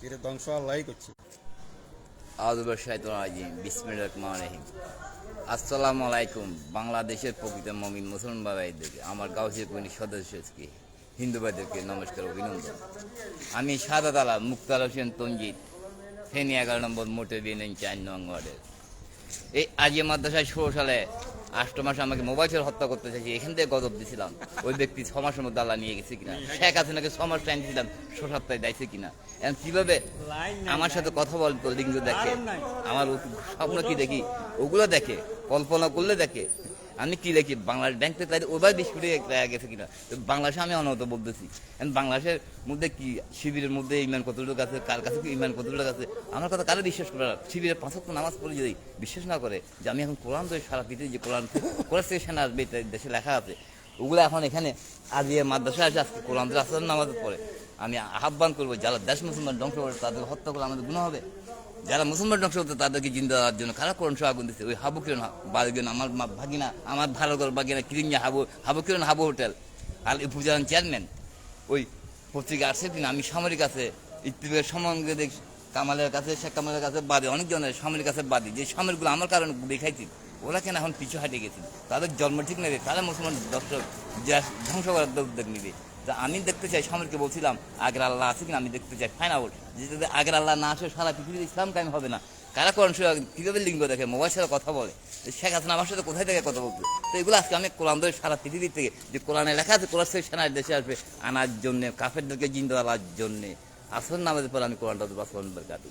এর ধ্বংস আল্লাহই করছে। আসসালামু আলাইকুম। বাংলাদেশের প্রকৃত মমিন মুসলমান ভাইদেরকে, আমার গাউসিয়া কমিটির সদস্যকে, হিন্দু ভাইদেরকে নমস্কার, অভিনন্দন। আমি সাদাত আলা মুক্তার হোসেন তঞ্জিত, ফেনী 11 নম্বর মোটর বিএনএন 4 নং ওয়ার্ডের। এই আজিয়া মাদ্রাসায় 16 সালে 8 মাসে আমাকে মোবাইল ছেড়ে হত্যা করতে চাইছি, এখান থেকে গজব দিয়েছিলাম। ওই ব্যক্তি 6 মাসের মধ্যে আল্লাহ নিয়ে গেছে কিনা, শেখ হাসিনাকে 6 মাস টাইম দিয়েছিলাম, 6 সপ্তাহে দিয়েছে কিনা। এখন কিভাবে আমার সাথে কথা বলতো, লিঙ্গ দেখে, আমার স্বপ্ন কি দেখি ওগুলো দেখে, কল্পনা করলে দেখে আমি কি দেখি, বাংলাদেশ ব্যাংক থেকে তাই ওভাবে 20 কোটি গেছে কিনা। বাংলাদেশে আমি অনত বলতেছি, এখন বাংলাদেশের মধ্যে কি শিবিরের মধ্যে ইমান কতটুকু আছে, কার কাছে কি ইমান কতটুকু আছে, আমার কথা কারো বিশ্বাস করে না। শিবিরের 5 ওয়াক্ত নামাজ পড়ে যদি বিশ্বাস না করে যে আমি এখন কোরআন ধরে সারা পৃথিবী যে কোরআন থেকে সেনা আসবে দেশে লেখা আছে, ওগুলো এখন এখানে আজ মাদ্রাসায় আসে, আজকে কোরআন ধরে আসলে নামাজ পড়ে। আমি আহ্বান করবো, যারা দেশ মুসলমান ধ্বংস করে তাদেরকে হত্যা করে আমাদের গুনাহ হবে। যারা মুসলমান ধ্বংস করতে তাদেরকে জিন্দা দেওয়ার জন্য কারা কোরআন সহ আগুন দিচ্ছে। ওই হাবু কিরণ বাড়িগেন, আমার ভাগিনা, আমার ভালো করে বাগিনা কিরিঞ্জা হাবু কিরণ হাবু হোটেল আর উপজেলার চেয়ারম্যান, ওই পত্রিকা আসছে কিনা। আমি সামরিক আছে ইত্তিফাকের সম্বন্ধে দেখি, কামালের কাছে, শেখ কামালের কাছে বাদে, অনেকজনের সামরিক কাছে বাদে, যে সামরিকগুলো আমার কারণে দেখাইছি, ওরা কেন এখন পিছু হাঁটে গেছে, তাদের জন্ম ঠিক নেবে, তারা মুসলমান দর্শক ধ্বংস করার উদ্যোগ নিবে। তা আমি দেখতে চাই, সামরিককে বলছিলাম আগের আল্লাহ আছে কিনা আমি দেখতে চাই, ফাইন আউট। যদি আগের আল্লাহ না আসে সারা পৃথিবীতে ইসলাম কায়েম হবে না। কারা কোরআন কীভাবে লিঙ্গ দেখে, মোবাইল সাথে কথা বলে, শেখ হাসিনা আমার সাথে কোথায় থেকে কথা বলছে। তো এগুলো আজকে আমি কোরআন ধরে সারা পৃথিবী থেকে যে কোরআনে লেখা আছে, কোরআন থেকে সেনার দেশে আসবে আনার জন্যে, কাফেরদেরকে জিন্দা আনার জন্যে। আসল নামাজের পর আমি কোরআনটা বাস্তবায়ন কাটি।